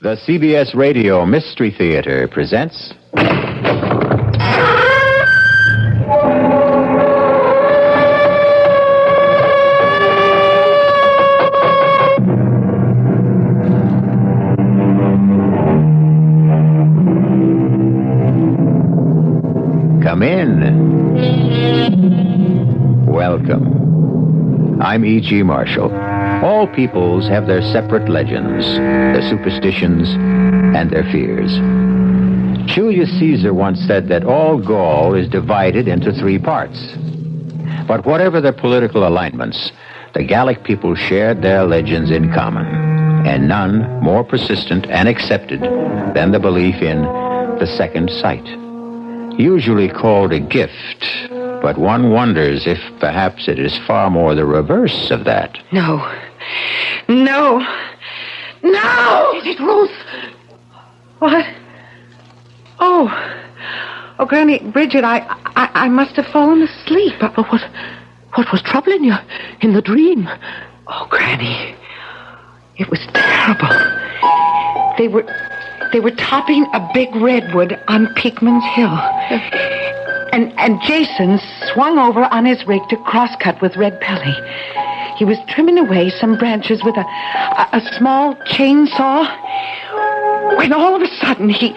The CBS Radio Mystery Theater presents... Come in. Welcome. I'm E.G. Marshall. All peoples have their separate legends, their superstitions, and their fears. Julius Caesar once said that all Gaul is divided into 3 parts. But whatever their political alignments, the Gallic people shared their legends in common, and none more persistent and accepted than the belief in the second sight. Usually called a gift, but one wonders if perhaps it is far more the reverse of that. No. Is it Ruth? What? Oh, Granny, Bridget, I must have fallen asleep. What was troubling you in the dream? Oh, Granny, it was terrible. They were topping a big redwood on Peakman's Hill. And Jason swung over on his rig to crosscut with Red Pelly. He was trimming away some branches with a small chainsaw when all of a sudden he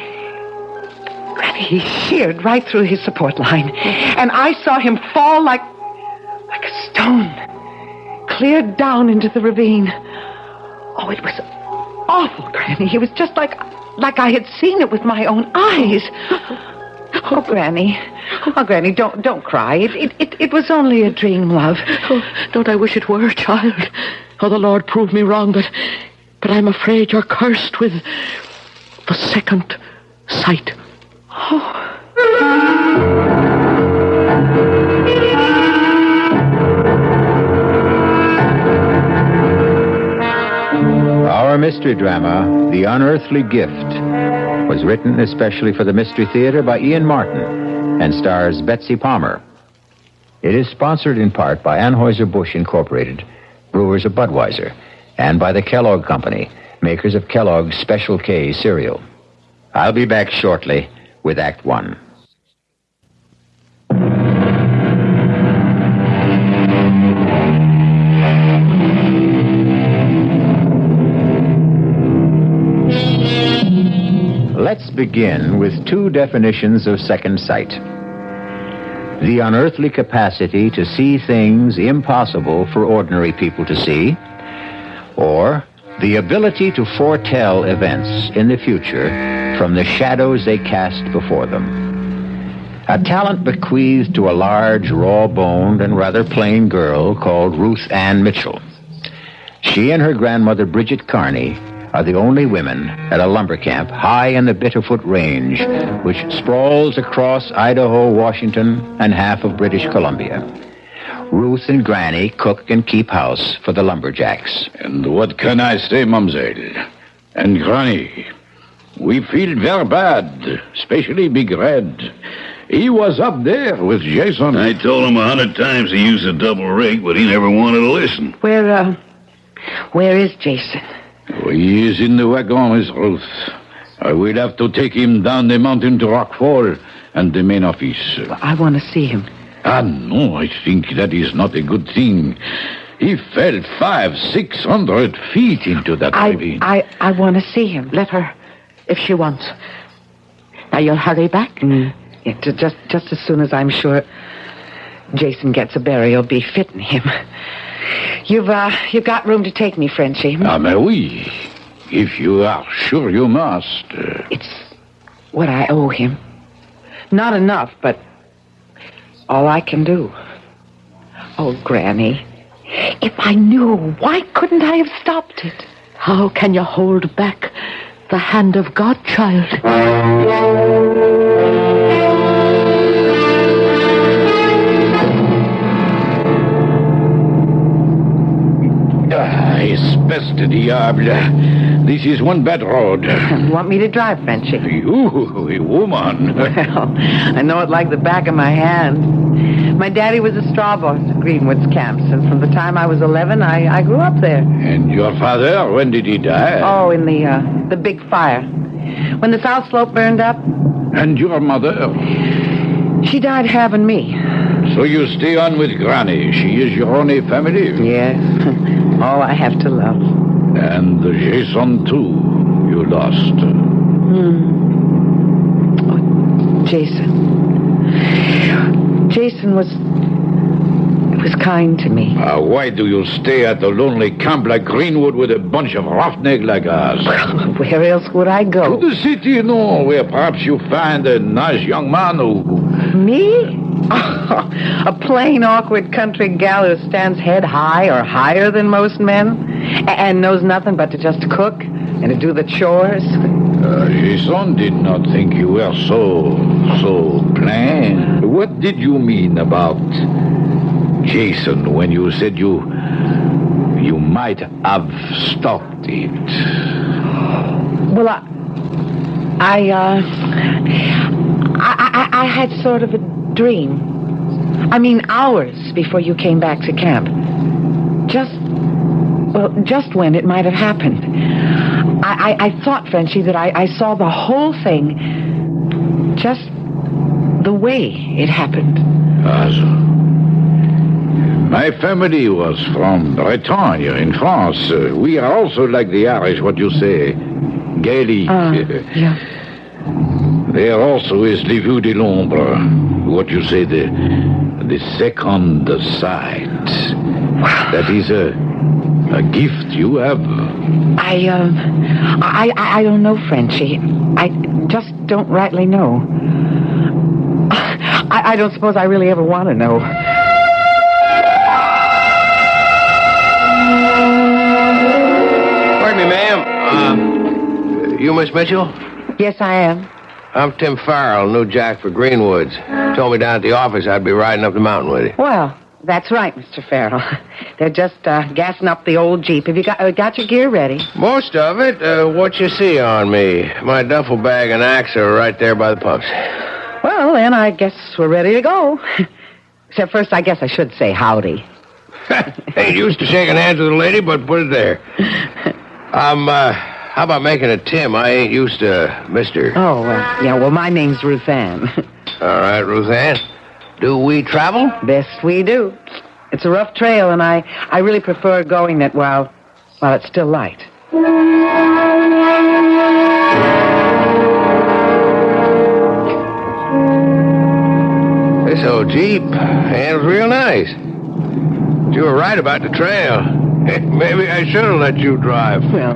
sheared right through his support line. And I saw him fall like a stone, clear down into the ravine. Oh, it was awful, Granny. It was just like I had seen it with my own eyes. Oh, Granny, don't cry. It was only a dream, love. Oh, don't I wish it were, child? Oh, the Lord proved me wrong, but I'm afraid you're cursed with the second sight. Oh. Our mystery drama, The Unearthly Gift, was written especially for the Mystery Theater by Ian Martin and stars Betsy Palmer. It is sponsored in part by Anheuser-Busch Incorporated, brewers of Budweiser, and by the Kellogg Company, makers of Kellogg's Special K cereal. I'll be back shortly with Act 1. Let's begin with 2 definitions of second sight. The unearthly capacity to see things impossible for ordinary people to see, or the ability to foretell events in the future from the shadows they cast before them. A talent bequeathed to a large, raw-boned, and rather plain girl called Ruth Ann Mitchell. She and her grandmother, Bridget Carney, are the only women at a lumber camp high in the Bitterfoot Range, which sprawls across Idaho, Washington, and half of British Columbia. Ruth and Granny cook and keep house for the lumberjacks. And what can I say, Mamselle? And Granny, we feel very bad, especially Big Red. He was up there with Jason. I told him 100 times to use a double rig, but he never wanted to listen. Where is Jason? He is in the wagon with Ruth. I will have to take him down the mountain to Rockfall and the main office. I want to see him. No, I think that is not a good thing. He fell 500-600 feet into that ravine. I want to see him. Let her, if she wants. Now you'll hurry back? Yeah, just as soon as I'm sure Jason gets a burial befitting him. You've got room to take me, Frenchie. Mais oui. If you are sure you must. It's what I owe him. Not enough, but all I can do. Oh, Granny, if I knew, why couldn't I have stopped it? How can you hold back the hand of God, child? Espèce de diable. This is one bad road. You want me to drive, Frenchy? You, a woman. Well, I know it like the back of my hand. My daddy was a straw boss at Greenwood's camps, and from the time I was 11, I grew up there. And your father, when did he die? Oh, in the big fire. When the South Slope burned up. And your mother? She died having me. So you stay on with Granny. She is your only family? Yes. All I have to love. And Jason, too, you lost. Oh, Jason was kind to me. Why do you stay at the lonely camp like Greenwood with a bunch of roughnecks like us? Where else would I go? To the city, where perhaps you find a nice young man who... Me? A plain, awkward country gal who stands head high or higher than most men and knows nothing but to just cook and to do the chores. Jason did not think you were so plain. What did you mean about Jason when you said you might have stopped it? Well, I had sort of a dream. I mean, hours before you came back to camp. Just when it might have happened. I thought, Frenchy, that I saw the whole thing just the way it happened. My family was from Bretagne in France. We are also like the Irish, what you say, Gaelic. Yeah. There also is le vue de l'ombre, what you say, the second sight. That is a gift you have. I don't know, Frenchy. I just don't rightly know. I don't suppose I really ever want to know. Pardon me, ma'am. You Miss Mitchell? Yes, I am. I'm Tim Farrell, new jack for Greenwoods. Told me down at the office I'd be riding up the mountain with you. Well, that's right, Mr. Farrell. They're just gassing up the old Jeep. Have you got your gear ready? Most of it. What you see on me? My duffel bag and axe are right there by the pumps. Well, then I guess we're ready to go. Except first, I guess I should say howdy. Ain't used to shaking hands with a lady, but put it there. How about making it Tim? I ain't used to Mr. Oh, yeah, well, my name's Ruth Ann. All right, Ruth Ann. Do we travel? Best we do. It's a rough trail, and I really prefer going it while it's still light. This old Jeep handles real nice. You were right about the trail. Maybe I should have let you drive. Well,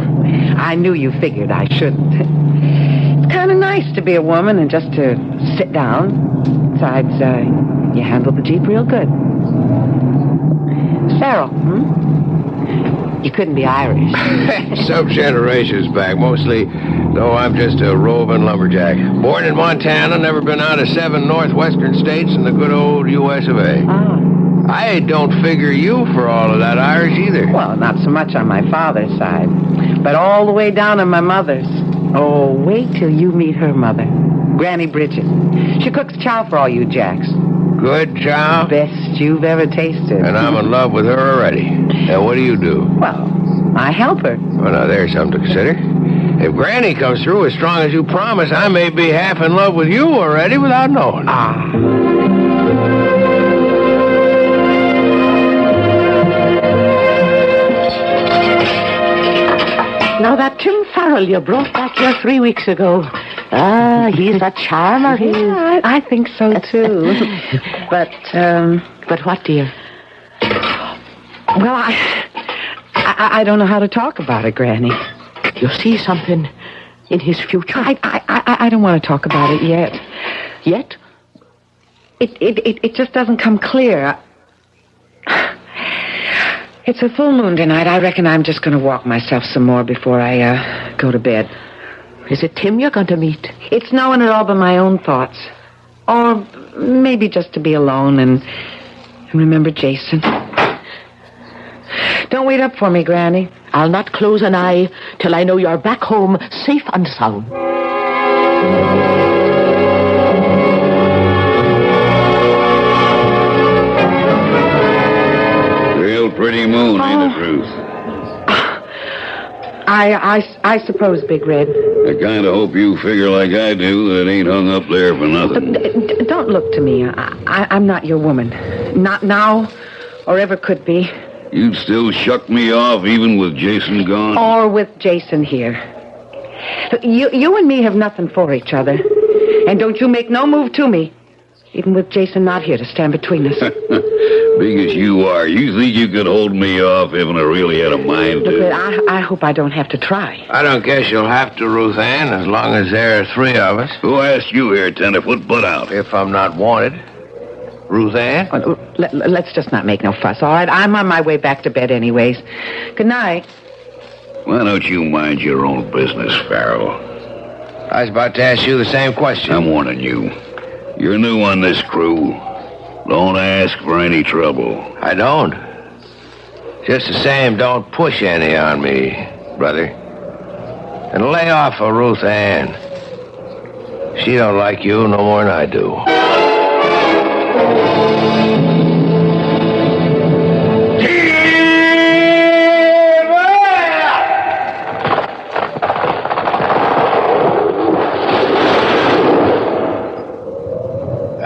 I knew you figured I shouldn't. It's kind of nice to be a woman and just to sit down. Besides, you handle the Jeep real good. Farrell, You couldn't be Irish. Some generations back, mostly, though I'm just a roving lumberjack. Born in Montana, never been out of 7 northwestern states in the good old U.S. of A. Ah. I don't figure you for all of that Irish either. Well, not so much on my father's side, but all the way down on my mother's. Oh, wait till you meet her mother, Granny Bridget. She cooks chow for all you jacks. Good chow? Best you've ever tasted. And I'm in love with her already. Now, what do? Well, I help her. Well, now, there's something to consider. If Granny comes through as strong as you promise, I may be half in love with you already without knowing. Ah. Now, that Tim Farrell you brought back here 3 weeks ago. He's a charmer, he is. Yeah, I think so, too. But what, dear? Well, I don't know how to talk about it, Granny. You see something in his future? I don't want to talk about it yet. Yet? It just doesn't come clear. It's a full moon tonight. I reckon I'm just going to walk myself some more before I go to bed. Is it Tim you're going to meet? It's knowing it all by my own thoughts. Or maybe just to be alone and remember Jason. Don't wait up for me, Granny. I'll not close an eye till I know you're back home safe and sound. Real pretty moon, ain't it, Ruth? I suppose, Big Red. I kind of hope you figure like I do that it ain't hung up there for nothing. Don't look to me. I'm not your woman. Not now, or ever could be. You'd still shuck me off even with Jason gone? Or with Jason here. You and me have nothing for each other. And don't you make no move to me, even with Jason not here to stand between us. Big as you are, you think you could hold me off if I really had a mind to? Look, I hope I don't have to try. I don't guess you'll have to, Ruth Ann, as long as there are three of us. Who asked you here, tenderfoot? Butt out. If I'm not wanted. Ruth Ann? Let's just not make no fuss, all right? I'm on my way back to bed anyways. Good night. Why don't you mind your own business, Farrell? I was about to ask you the same question. I'm warning you. You're new on this crew. Don't ask for any trouble. I don't. Just the same, don't push any on me, brother. And lay off of Ruth Ann. She don't like you no more than I do.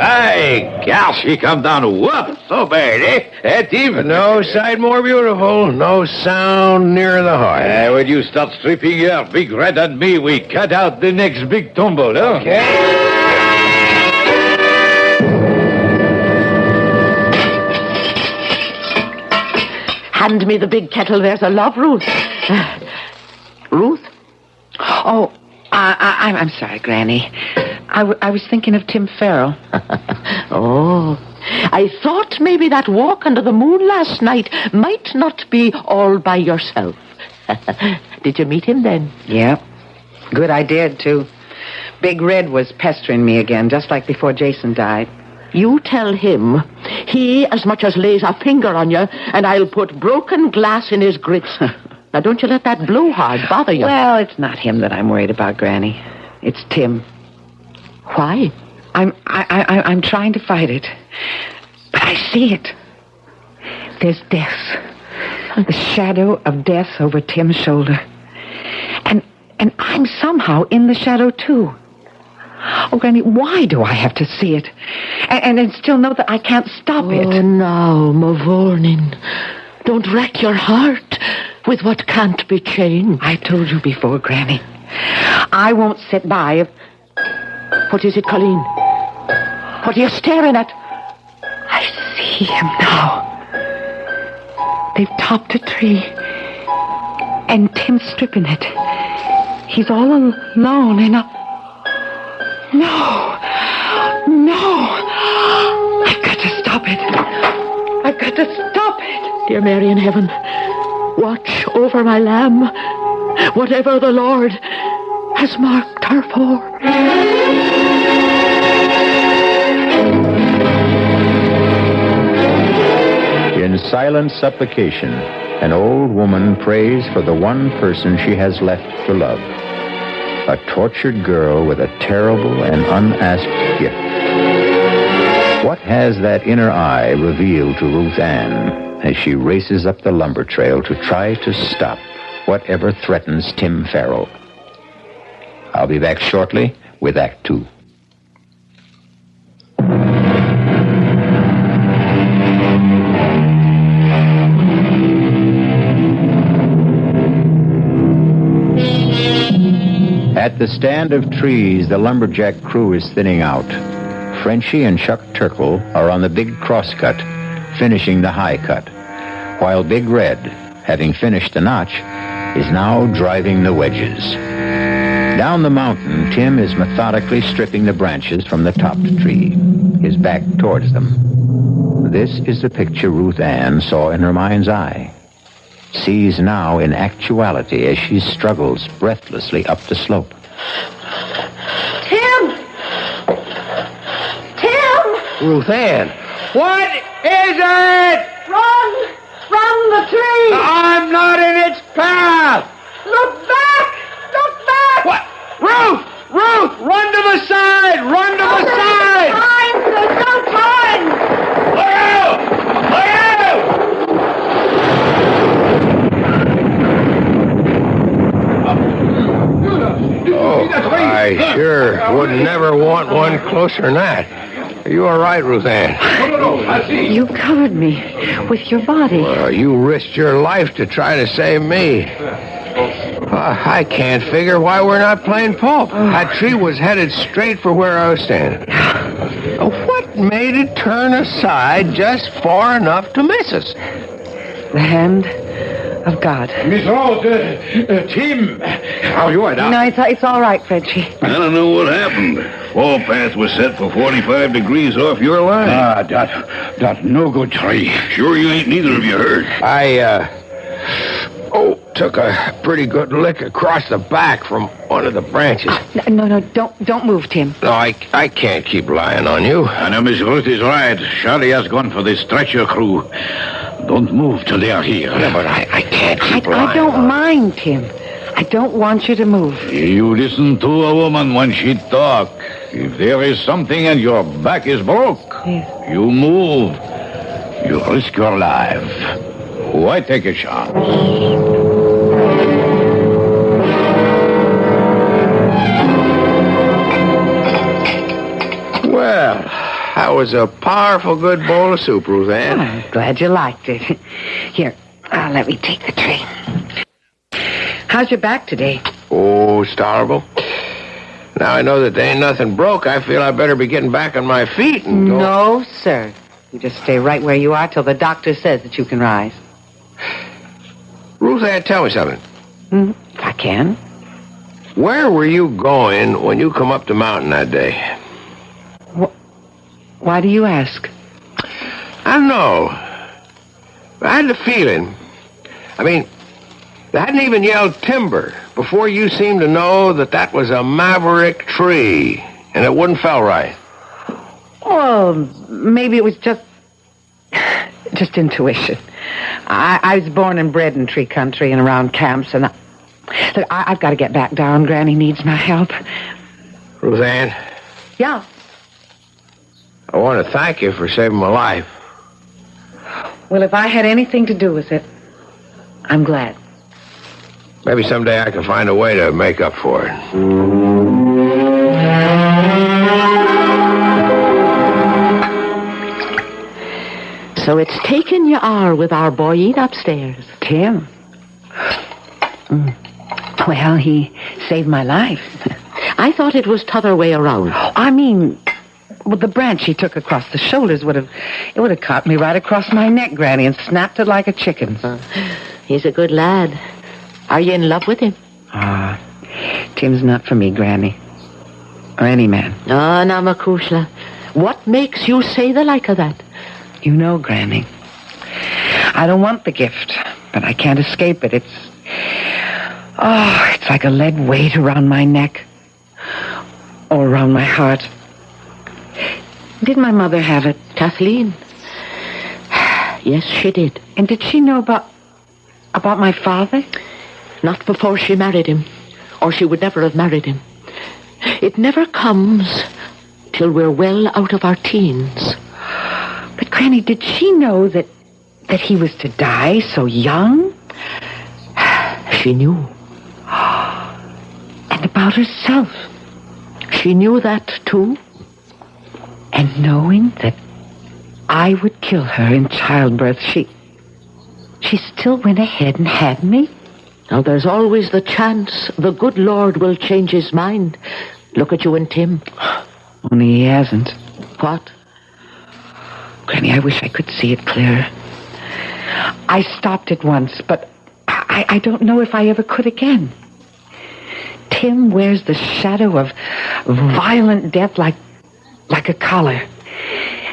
Hey, gal, she come down to whoop. So bad, eh? That's even. No sight more beautiful, no sound nearer the heart. When you start stripping your Big Red and me, we cut out the next big tumble, huh? Okay. Hand me the big kettle. There's a love, Ruth. Ruth? Oh, I'm sorry, Granny. I was thinking of Tim Farrell. Oh, I thought maybe that walk under the moon last night might not be all by yourself. Did you meet him then? Yeah. Good, I did, too. Big Red was pestering me again, just like before Jason died. You tell him he as much as lays a finger on you, and I'll put broken glass in his grits. Now, don't you let that blowhard bother you. Well, it's not him that I'm worried about, Granny. It's Tim. Why? I'm trying to fight it. But I see it. There's death. The shadow of death over Tim's shoulder. And I'm somehow in the shadow, too. Oh, Granny, why do I have to see it? And still know that I can't stop it? Oh, now, Mavournin. Don't wreck your heart with what can't be changed. I told you before, Granny. I won't sit by if... What is it, Colleen? What are you staring at? I see him now. They've topped a tree. And Tim's stripping it. He's all alone in a... No. I've got to stop it. I've got to stop it. Dear Mary in heaven, watch over my lamb, whatever the Lord has marked her for. In silent supplication, an old woman prays for the one person she has left to love. A tortured girl with a terrible and unasked gift. What has that inner eye revealed to Ruth Ann as she races up the lumber trail to try to stop whatever threatens Tim Farrell? I'll be back shortly with Act 2. At the stand of trees, the lumberjack crew is thinning out. Frenchie and Chuck Turkle are on the big crosscut, finishing the high cut, while Big Red, having finished the notch, is now driving the wedges. Down the mountain, Tim is methodically stripping the branches from the topped tree, his back towards them. This is the picture Ruth Ann saw in her mind's eye, sees now in actuality as she struggles breathlessly up the slope. Tim! Ruth Ann, what is it? Run! From the tree! I'm not in its path! Look back! Look back! What? Ruth! Ruth! Run to the side! Run to the side! Time! There's no time! Look out! Look out! Oh, I sure would never want one closer than that. You all right, Ruth Ann? You covered me with your body. You risked your life to try to save me. I can't figure why we're not playing pulp. That tree was headed straight for where I was standing. What made it turn aside just far enough to miss us? The hand of God. Miss Rose, Tim, how you are now? No, it's all right, Frenchie. I don't know what happened. Fall path was set for 45 degrees off your line. That no good tree. Sure you ain't neither of you hurt. I took a pretty good lick across the back from one of the branches. No, don't move, Tim. No, I can't keep lying on you. I know Miss Ruth is right. Charlie has gone for the stretcher crew. Don't move till they are here. Yeah, but I can't keep lying. I don't mind, Tim. I don't want you to move. You listen to a woman when she talk. If there is something and your back is broke, Yes. you move. You risk your life. Why take a chance? Well, that was a powerful good bowl of soup, Ruth Ann. I'm glad you liked it. Here, let me take the tray. How's your back today? Oh, it's tolerable. Now I know that there ain't nothing broke. I feel I better be getting back on my feet and go. No, sir. You just stay right where you are till the doctor says that you can rise. Ruth Ann, tell me something. If I can. Where were you going when you come up the mountain that day? Why do you ask? I don't know. I had the feeling. I mean, they hadn't even yelled timber before you seemed to know that was a maverick tree, and it wouldn't fell right. Well, maybe it was just intuition. I was born and bred in tree country and around camps, and look, I've got to get back down. Granny needs my help. Ruth Ann, Yeah. I want to thank you for saving my life. Well, if I had anything to do with it, I'm glad. Maybe someday I can find a way to make up for it. So it's taken you are with our boy upstairs. Tim. Well, he saved my life. I thought it was t'other way around. I mean, well, the branch he took across the shoulders would have caught me right across my neck, Granny, and snapped it like a chicken. He's a good lad. Are you in love with him? Tim's not for me, Granny. Or any man. Oh, now, Makushla, what makes you say the like of that? You know, Granny, I don't want the gift, but I can't escape it. It's like a lead weight around my neck. Or around my heart. Did my mother have it? Kathleen? Yes, she did. And did she know about my father? Not before she married him, or she would never have married him. It never comes till we're well out of our teens. But, Granny, did she know that he was to die so young? She knew. And about herself? She knew that, too. And knowing that I would kill her in childbirth, she still went ahead and had me? Now, there's always the chance the good Lord will change his mind. Look at you and Tim. Only he hasn't. What? Granny, I wish I could see it clearer. I stopped it once, but I don't know if I ever could again. Tim wears the shadow of violent death like a collar.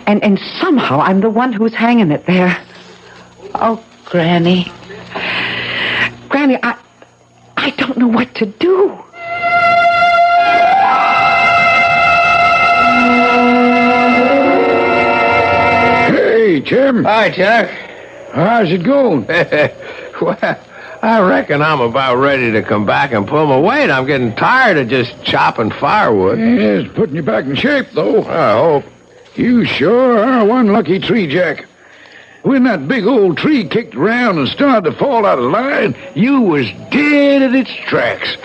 And somehow I'm the one who's hanging it there. Oh, Granny. Granny, I don't know what to do. Hey, Jim. Hi, Jack. How's it going? Well, I reckon I'm about ready to come back and pull my weight. I'm getting tired of just chopping firewood. Yeah, it's putting you back in shape, though. I hope. You sure are one lucky tree, Jack. When that big old tree kicked around and started to fall out of line, you was dead at its tracks.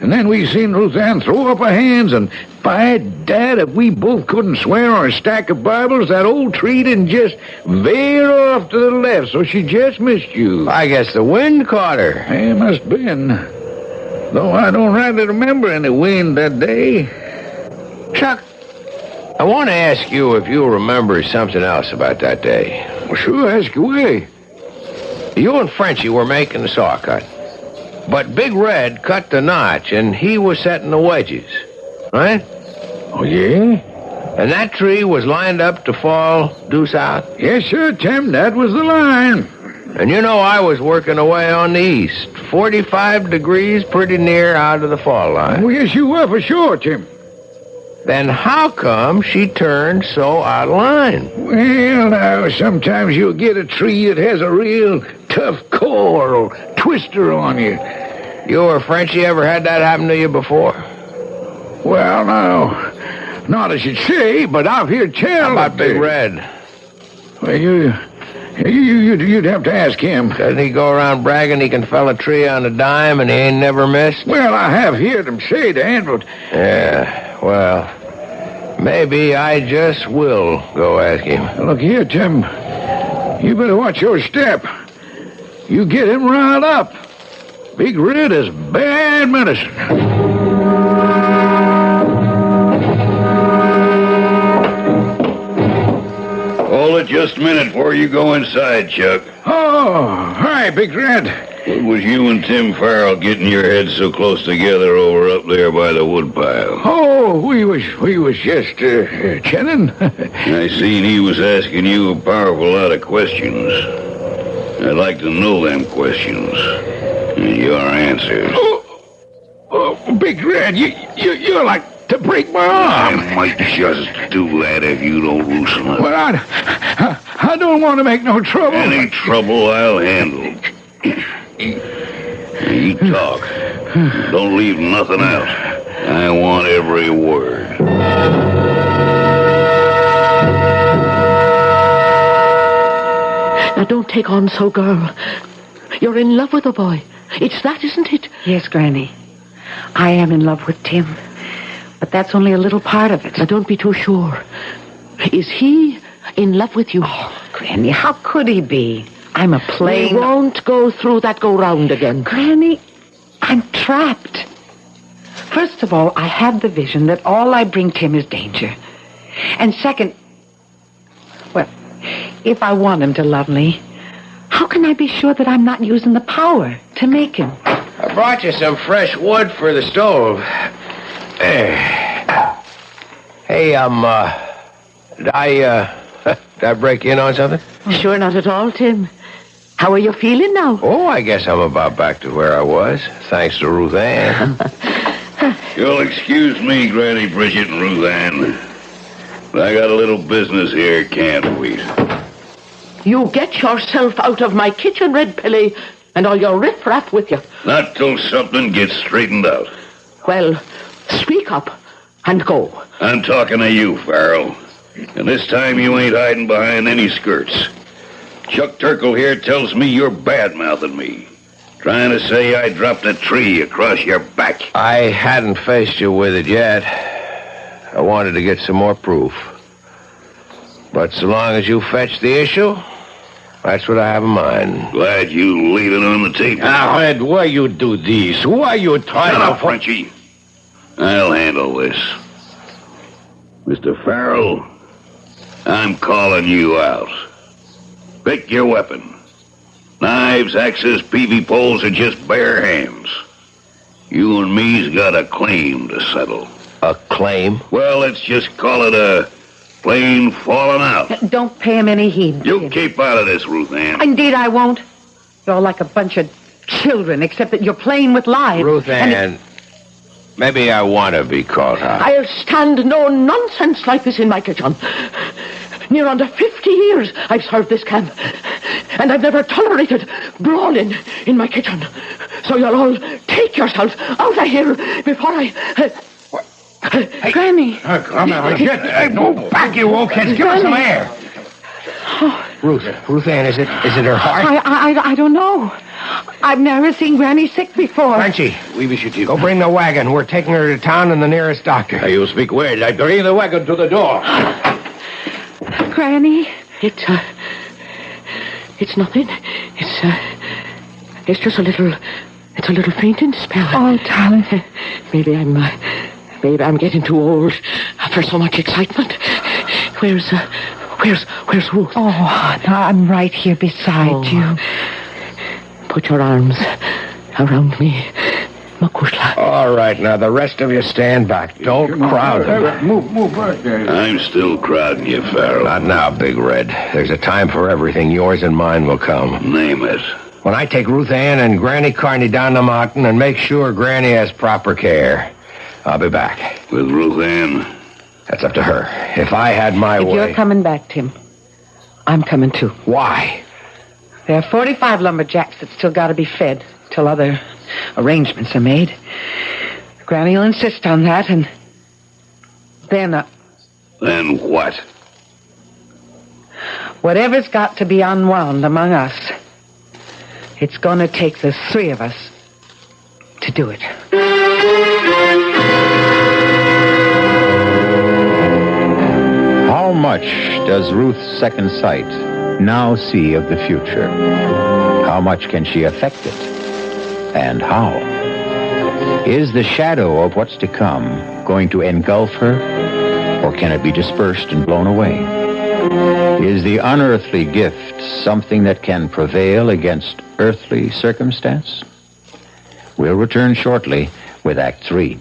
And then we seen Ruth Ann throw up her hands, and by dad, if we both couldn't swear on a stack of Bibles, that old tree didn't just veer off to the left, so she just missed you. I guess the wind caught her. It must have been. Though I don't rightly remember any wind that day. Chuck, I want to ask you if you remember something else about that day. Well, sure, ask away. You and Frenchie were making the saw cut. But Big Red cut the notch, and he was setting the wedges. Right? Oh, yeah? And that tree was lined up to fall due south? Yes, sir, Tim, that was the line. And you know I was working away on the east, 45 degrees pretty near out of the fall line. Oh, yes, you were for sure, Tim. Then how come she turned so out of line? Well, now, sometimes you'll get a tree that has a real tough core or twister on you. You or Frenchie ever had that happen to you before? Well, no, not as you'd say, but I've heard tell. How about Big Red? Well, you'd have to ask him. Doesn't he go around bragging he can fell a tree on a dime and he ain't never missed? Well, I have heard him say that, but... Yeah, well, maybe I just will go ask him. Look here, Tim. You better watch your step. You get him riled up. Big Red is bad medicine. Hold it just a minute before you go inside, Chuck. Oh, hi, Big Red. What was you and Tim Farrell getting your heads so close together over up there by the woodpile? Oh, we was just chatting. I seen he was asking you a powerful lot of questions. I'd like to know them questions and your answers. Oh, Big Red, you're like to break my arm. I might just do that if you don't loosen up. Well, I don't want to make no trouble. Any trouble I'll handle. You talk. Don't leave nothing out. I want every word. Now, don't take on so, girl. You're in love with the boy. It's that, isn't it? Yes, Granny. I am in love with Tim. But that's only a little part of it. Now, don't be too sure. Is he in love with you? Oh, Granny, how could he be? I'm a plain... We won't go through that go-round again. Granny, I'm trapped. First of all, I have the vision that all I bring Tim is danger. And second, well, if I want him to love me, how can I be sure that I'm not using the power to make him? I brought you some fresh wood for the stove. Hey, did I break in on something? Sure, not at all, Tim. How are you feeling now? Oh, I guess I'm about back to where I was, thanks to Ruth Ann. You'll excuse me, Granny Bridget and Ruth Ann. But I got a little business here, can't wait. You get yourself out of my kitchen, Red Pilly, and all your riff-raff with you. Not till something gets straightened out. Well, speak up and go. I'm talking to you, Farrell. And this time you ain't hiding behind any skirts. Chuck Turkle here tells me you're bad-mouthing me. Trying to say I dropped a tree across your back. I hadn't faced you with it yet. I wanted to get some more proof. But so long as you fetch the issue, that's what I have in mind. Glad you laid it on the table. Now, Ed, why you do this? Why you try Shut to... up, Frenchie. I'll handle this. Mr. Farrell, I'm calling you out. Pick your weapon. Knives, axes, peavy poles, or just bare hands. You and me's got a claim to settle. A claim? Well, let's just call it a plain falling out. Don't pay him any heed. You keep out of this, Ruth Ann. Indeed, I won't. You're like a bunch of children, except that you're playing with lives. Ruth Ann, maybe I want to be called out. I'll stand no nonsense like this in my kitchen. Near under 50 years I've served this camp. and I've never tolerated brawling in my kitchen. So you'll all take yourselves out of here before I... Hey, Granny. Come on, get move back, you old kids. Give us some air. Ruth Ann, is it her heart? I don't know. I've never seen Granny sick before. Frenchy, go bring the wagon. We're taking her to town and the nearest doctor. You speak well. I bring the wagon to the door. Granny? It's nothing. It's just a little fainting spell. Oh, darling. Maybe I'm getting too old for so much excitement. Where's Ruth? Oh, I'm right here beside you. Put your arms around me, Makushla. All right, now the rest of you stand back. Don't crowd them. Move back there. I'm still crowding you, Farrell. Not now, Big Red. There's a time for everything. Yours and mine will come. Name it. When I take Ruth Ann and Granny Carney down the mountain and make sure Granny has proper care, I'll be back. With Ruth Ann? That's up to her. If I had my way... If you're coming back, Tim, I'm coming too. Why? There are 45 lumberjacks that still got to be fed till other arrangements are made. Granny will insist on that, and then... Then what? Whatever's got to be unwound among us, it's going to take the three of us to do it. How much does Ruth's second sight now see of the future? How much can she affect it? And how? Is the shadow of what's to come going to engulf her, or can it be dispersed and blown away? Is the unearthly gift something that can prevail against earthly circumstance? We'll return shortly with Act 3.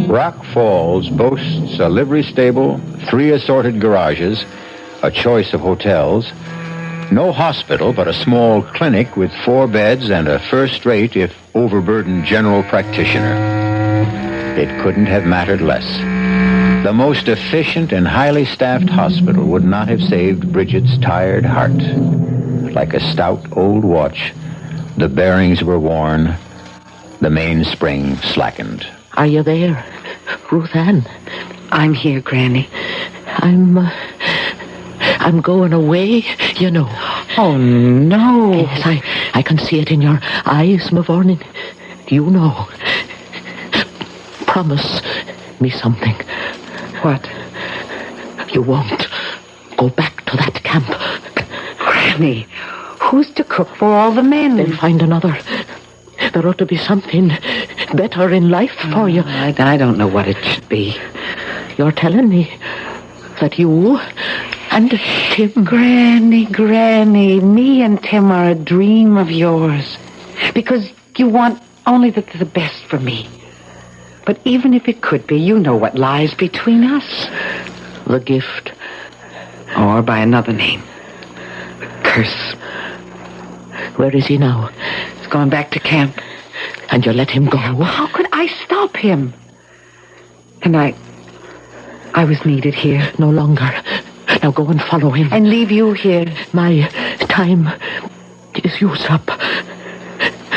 Rock Falls boasts a livery stable, 3 assorted garages, a choice of hotels, no hospital but a small clinic with 4 beds and a first-rate, if overburdened, general practitioner. It couldn't have mattered less. The most efficient and highly staffed hospital would not have saved Bridget's tired heart. Like a stout old watch, the bearings were worn, the mainspring slackened. Are you there, Ruth Ann? I'm here, Granny. I'm going away, you know. Oh, no. Yes, I can see it in your eyes, Mavourneen. You know. Promise me something. What? You won't go back to that camp. Granny, who's to cook for all the men? Then find another. There ought to be something better in life for you. I don't know what it should be. You're telling me that you and Tim... Granny, me and Tim are a dream of yours. Because you want only the best for me. But even if it could be, you know what lies between us. The gift. Or by another name. The curse. Where is he now? He's gone back to camp. And you let him go? How could I stop him? And I was needed here. No longer. Now go and follow him. And leave you here. My time is used up.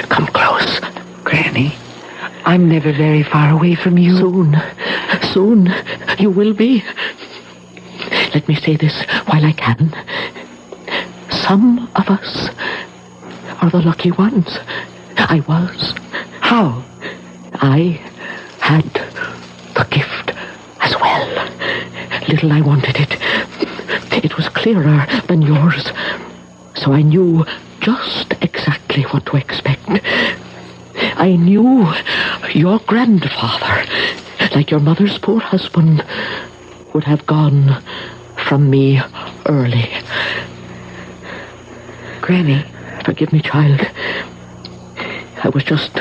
Come close. Granny, I'm never very far away from you. Soon you will be. Let me say this while I can. Some of us are the lucky ones. I was. How? I had the gift as well. Little I wanted it. It was clearer than yours. So I knew just exactly what to expect. I knew your grandfather, like your mother's poor husband, would have gone from me early. Granny. Forgive me, child. I was just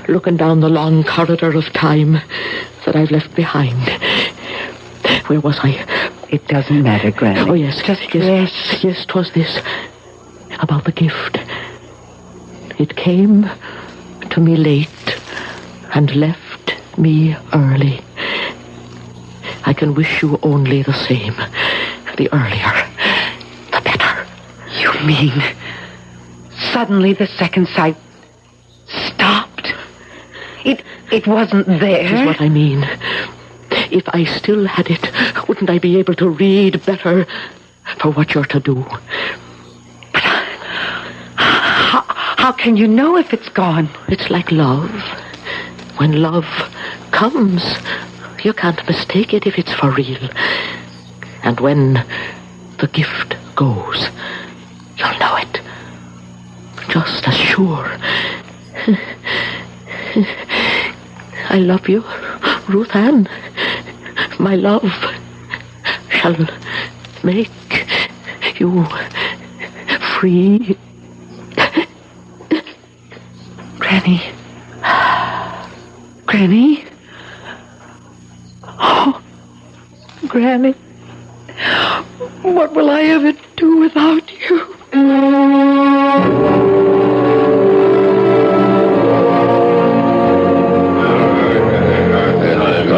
looking down the long corridor of time that I've left behind. Where was I? It doesn't matter, Granny. Oh, yes. Yes, 'twas this. About the gift. It came to me late and left me early. I can wish you only the same. The earlier, the better. You mean suddenly the second sight stopped? It wasn't there? That is what I mean. If I still had it, wouldn't I be able to read better for what you're to do? But how can you know if it's gone? It's like love. When love comes, you can't mistake it if it's for real. And when the gift goes, you'll know it. Just as sure. I love you, Ruth Ann. My love shall make you free. Granny. Granny? Oh, Granny. What will I ever do without you?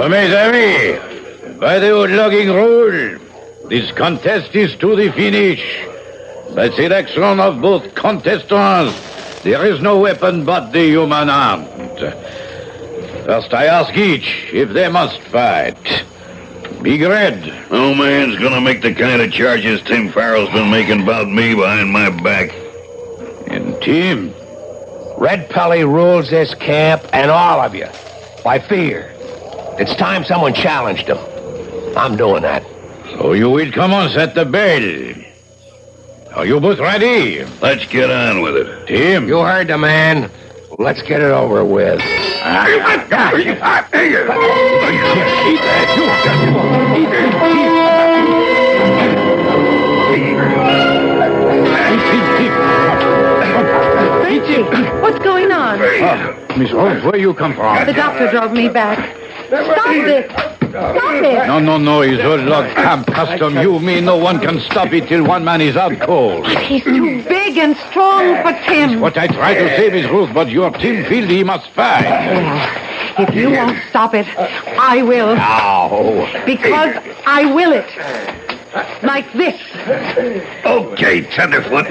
Mes amis, by the old logging rule, this contest is to the finish. By selection of both contestants, there is no weapon but the human hand. First, I ask each if they must fight. Big Red. No man's gonna make the kind of charges Tim Farrell's been making about me behind my back. And Tim. Red Pelly rules this camp and all of you by fear. It's time someone challenged him. I'm doing that. So you will come on, set the bell. Are you both ready? Let's get on with it. Tim. You heard the man. Let's get it over with. What's going on? Miss Rose, where you come from? The doctor drove me back. Stop it! Stop it! No, it's old log camp custom. You mean no one can stop it till one man is out cold. He's too big and strong for Tim. What I try to say, Miss Ruth, but your Tim feel he must fight. Well, if you won't stop it, I will. Ow. Because I will it. Like this. Okay, Tenderfoot.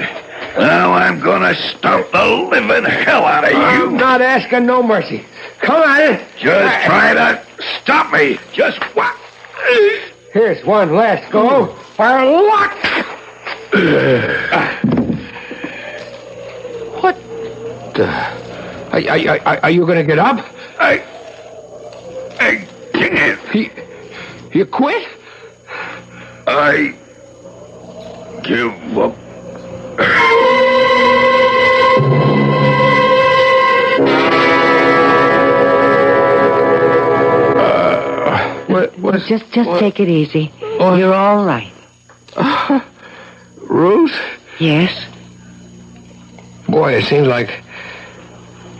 Now I'm gonna stomp the living hell out of you. I'm not asking no mercy. Come on. Just try to stop me. Just what? Here's one last go for luck. What the? Are you going to get up? I can't. You quit? I give up. What? Just take it easy. You're all right. Ruth? Yes? Boy, it seems like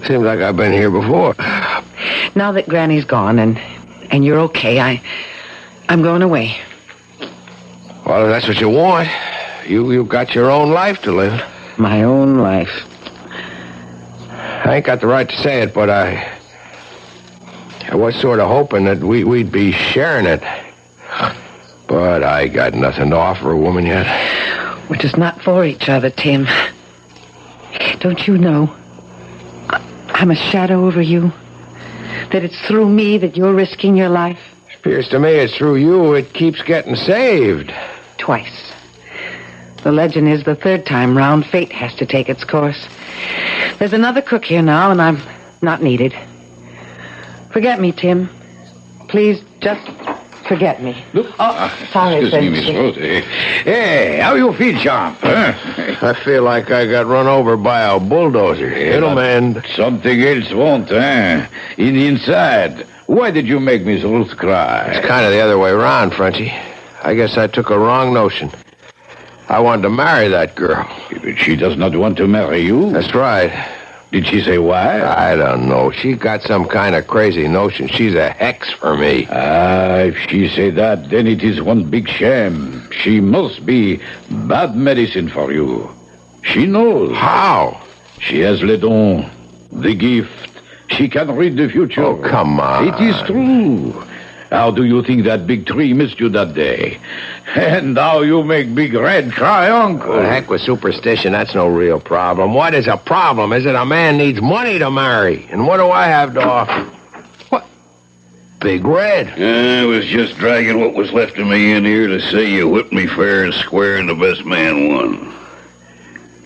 I've been here before. Now that Granny's gone and you're okay, I'm going away. Well, if that's what you want. You've got your own life to live. My own life. I ain't got the right to say it, but I was sort of hoping that we'd be sharing it. But I got nothing to offer a woman yet. We're just not for each other, Tim. Don't you know? I'm a shadow over you. That it's through me that you're risking your life. Appears to me it's through you it keeps getting saved. Twice. The legend is the third time round fate has to take its course. There's another cook here now, and I'm not needed. Forget me, Tim. Please, just forget me. Look. Sorry, Excuse me, Miss Frenchie. Ruth. Hey, how you feel, champ? Huh? I feel like I got run over by a bulldozer. It'll mend. Something else won't, eh? In the inside. Why did you make Miss Ruth cry? It's kind of the other way around, Frenchie. I guess I took a wrong notion. I wanted to marry that girl. But she does not want to marry you. That's right. Did she say why? I don't know. She got some kind of crazy notion. She's a hex for me. If she say that, then it is one big shame. She must be bad medicine for you. She knows. How? She has le don, the gift, She can read the future. Oh, come on. It is true. How do you think that big tree missed you that day? And now you make Big Red cry uncle. The heck with superstition, that's no real problem. What is a problem is that a man needs money to marry. And what do I have to offer? What? Big Red. I was just dragging what was left of me in here to say you whipped me fair and square and the best man won.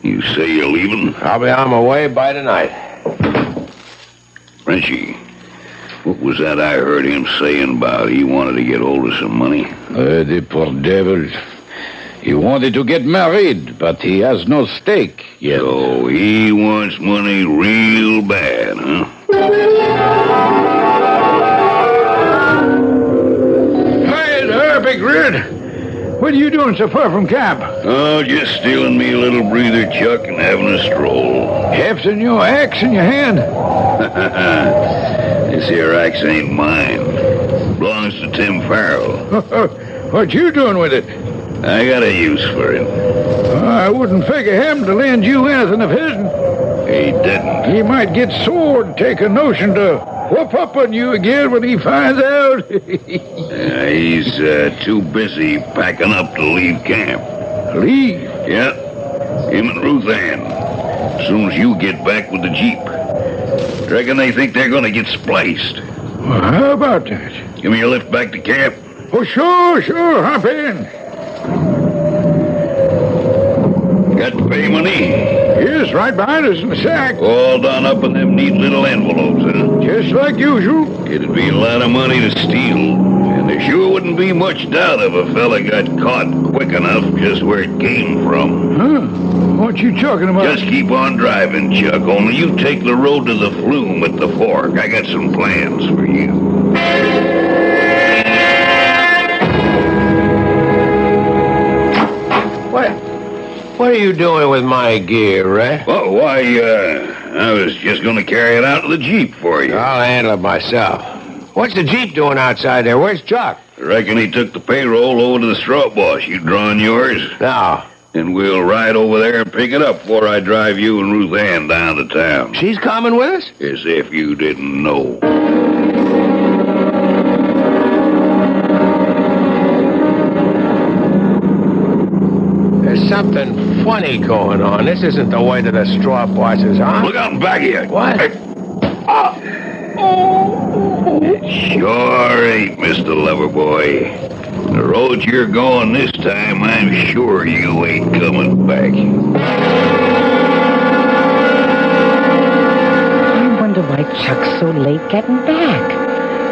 You say you're leaving? I'll be on my way by tonight. Frenchie, what was that I heard him saying about he wanted to get hold of some money? The poor devil. He wanted to get married, but he has no stake yet. So he wants money real bad, huh? Hey there, Big Red. What are you doing so far from camp? Oh, just stealing me a little breather, Chuck, and having a stroll. Hefting your axe in your hand? This here axe ain't mine. Belongs to Tim Farrell. What you doing with it? I got a use for him. I wouldn't figure him to lend you anything of his. He didn't. He might get sore and take a notion to whoop up on you again when he finds out. He's too busy packing up to leave camp. Leave? Yeah, him and Ruth Ann. As soon as you get back with the Jeep. Reckon they think they're gonna get spliced. Well, how about that? Give me a lift back to camp. Oh, sure, hop in. Got to pay money? Yes, right behind us in the sack. All done up in them neat little envelopes, huh? Just like usual. It'd be a lot of money to steal. And there sure wouldn't be much doubt if a fella got caught quick enough just where it came from. Huh? What you talking about? Just keep on driving, Chuck. Only you take the road to the flume at the fork. I got some plans for you. What are you doing with my gear, Red? Oh, why, I was just going to carry it out to the Jeep for you. I'll handle it myself. What's the Jeep doing outside there? Where's Chuck? I reckon he took the payroll over to the straw boss. You drawing yours? No. And we'll ride over there and pick it up before I drive you and Ruth Ann down to town. She's coming with us? As if you didn't know. There's something funny going on. This isn't the way to the straw bosses, huh? Look out in back of you. What? It sure ain't, Mr. Loverboy. The road you're going this time, I'm sure you ain't coming back. I wonder why Chuck's so late getting back.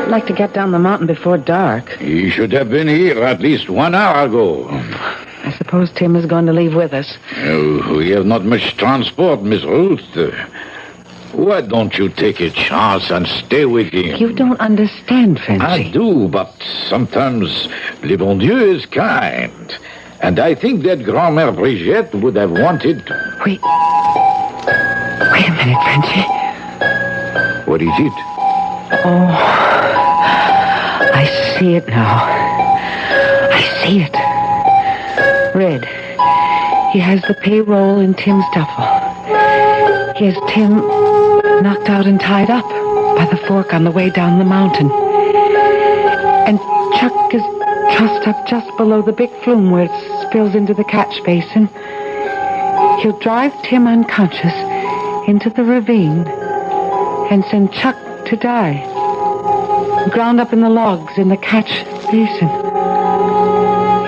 I'd like to get down the mountain before dark. He should have been here at least 1 hour ago. I suppose Tim is going to leave with us. We have not much transport, Miss Ruth. Why don't you take a chance and stay with him? You don't understand, Frenchy. I do, but sometimes le bon Dieu is kind. And I think that Grand-Mère Brigitte would have wanted... Wait a minute, Frenchy. What is it? Oh, I see it now. I see it. Red. He has the payroll in Tim's duffel. He has Tim knocked out and tied up by the fork on the way down the mountain. And Chuck is trussed up just below the big flume where it spills into the catch basin. He'll drive Tim unconscious into the ravine and send Chuck to die, ground up in the logs in the catch basin.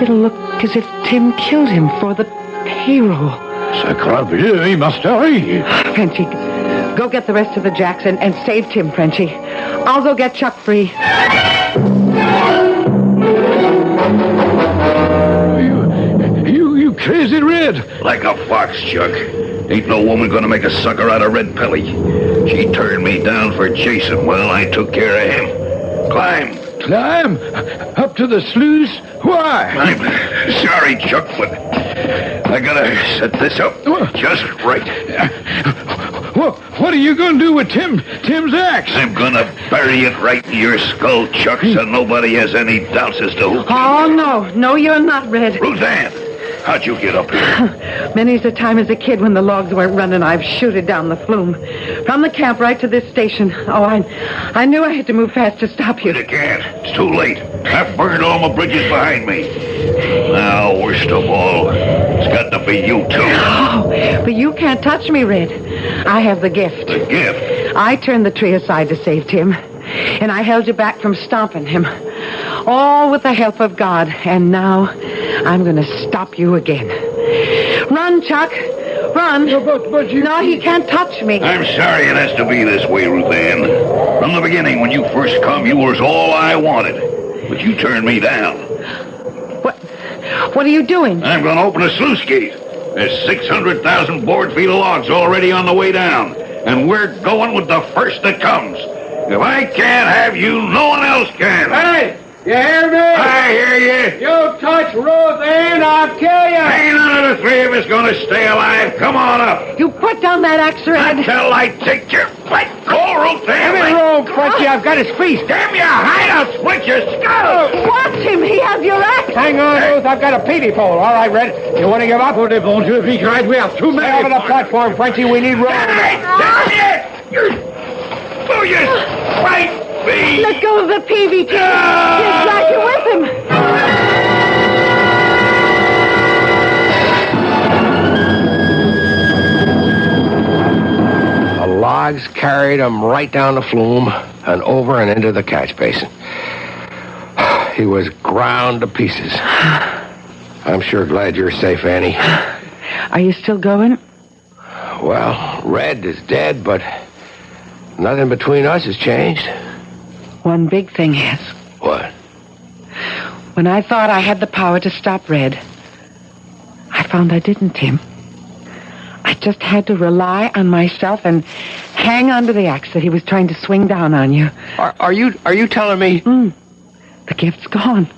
It'll look as if Tim killed him for the payroll. Sacre bleu, he must hurry. Frenchy, go get the rest of the jacks and save Tim, Frenchy. I'll go get Chuck free. You crazy, Red. Like a fox, Chuck. Ain't no woman gonna make a sucker out of Red Pelly. She turned me down for Jason. Well, I took care of him. Climb. Climb? Up to the sluice? Why? I'm sorry, Chuck, but I gotta set this up just right. What are you gonna do with Tim's axe? I'm gonna bury it right in your skull, Chuck, so nobody has any doubts as to who. Oh, no, you're not, Red. Ruth Ann, How'd you get up here? Many's the time as a kid when the logs weren't running, I've shooted down the flume. From the camp right to this station. Oh, I knew I had to move fast to stop you. You can't. It's too late. I've burned all my bridges behind me. Now, worst of all, it's got to be you, too. Oh, but you can't touch me, Red. I have the gift. The gift? I turned the tree aside to save Tim, and I held you back from stomping him. All with the help of God, and now I'm going to stop you again. Run, Chuck. Run. But you... No, he can't touch me. I'm sorry it has to be this way, Ruth Ann. From the beginning, when you first come, you was all I wanted. But you turned me down. What are you doing? I'm going to open a sluice gate. There's 600,000 board feet of logs already on the way down. And we're going with the first that comes. If I can't have you, no one else can. Hey! You hear me? I hear you. You touch Ruth Ann, I'll kill you! Ain't none of the three of us going to stay alive. Come on up. You put down that axe, Red. Until I take your flat coal, Ruth Ann. Give me room, Frenchie, I've got his feast. Damn your hide, I'll split your skull. Watch him. He has your axe. Hang on, Ruth, I've got a peavy pole. All right, Red, you want to give up? Oh, bon Dieu, if he cried, we have too many. Stay over the platform, Frenchie, we need room. Oh, you spite me. Let go of the peavy, Tim. He'll drag you with him. The logs carried him right down the flume and over and into the catch basin. He was ground to pieces. I'm sure glad you're safe, Annie. Are you still going? Well, Red is dead, but nothing between us has changed. One big thing has. What? When I thought I had the power to stop Red, I found I didn't, Tim. I just had to rely on myself and hang onto the axe that he was trying to swing down on you. Are you telling me? The gift's gone.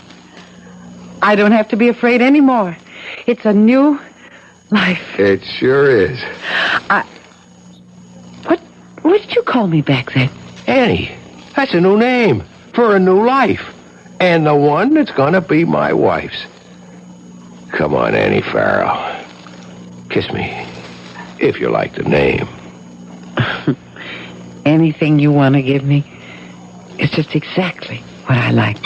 I don't have to be afraid anymore. It's a new life. It sure is. What did you call me back then? Annie. That's a new name for a new life. And the one that's gonna be my wife's. Come on, Annie Farrell. Kiss me, if you like the name. Anything you want to give me is just exactly what I like.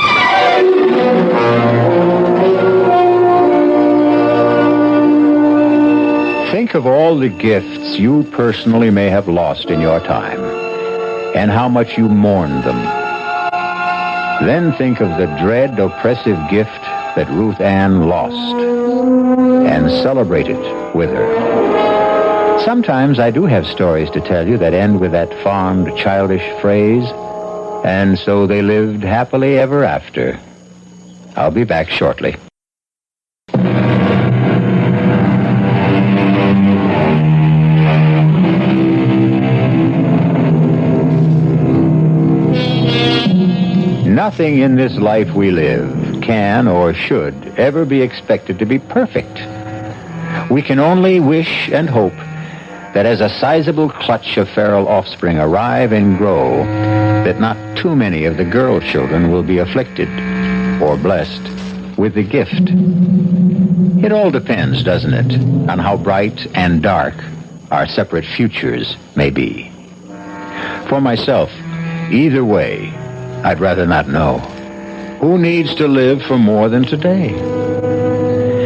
Think of all the gifts you personally may have lost in your time, and how much you mourned them. Then think of the dread, oppressive gift that Ruth Ann lost, and celebrate it with her. Sometimes I do have stories to tell you that end with that fond, childish phrase, and so they lived happily ever after. I'll be back shortly. Nothing in this life we live can or should ever be expected to be perfect. We can only wish and hope that as a sizable clutch of feral offspring arrive and grow, that not too many of the girl children will be afflicted or blessed with the gift. It all depends, doesn't it, on how bright and dark our separate futures may be. For myself, either way, I'd rather not know. Who needs to live for more than today?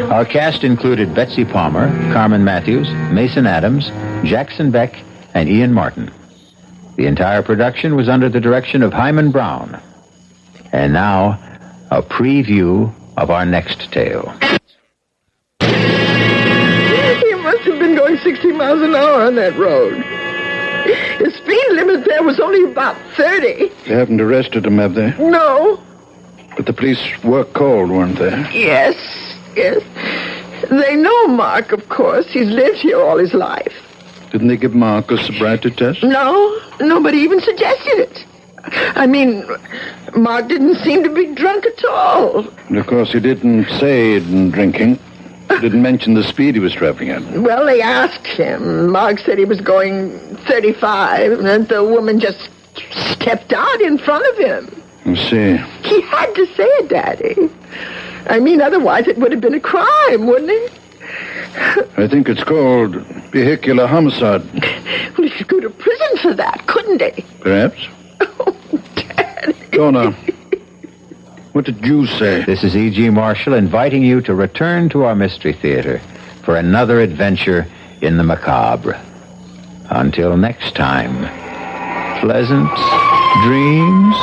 Our cast included Betsy Palmer, Carmen Matthews, Mason Adams, Jackson Beck, and Ian Martin. The entire production was under the direction of Hyman Brown. And now, a preview of our next tale. He must have been going 60 miles an hour on that road. The speed limit there was only about 30. They haven't arrested him, have they? No. But the police were called, weren't they? Yes. They know Mark, of course. He's lived here all his life. Didn't they give Mark a sobriety test? No, nobody even suggested it. I mean, Mark didn't seem to be drunk at all. And of course, he didn't say he'd been drinking. Didn't mention the speed he was traveling at. Well, they asked him. Mark said he was going 35, and the woman just stepped out in front of him. I see. He had to say it, Daddy. I mean, otherwise it would have been a crime, wouldn't it? I think it's called vehicular homicide. Well, he could go to prison for that, couldn't he? Perhaps. Oh, Daddy. Donna, what did you say? This is E.G. Marshall inviting you to return to our Mystery Theater for another adventure in the macabre. Until next time, pleasant dreams.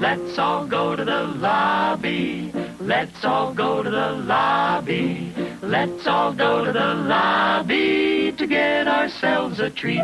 Let's all go to the lobby. Let's all go to the lobby. Let's all go to the lobby to get ourselves a treat.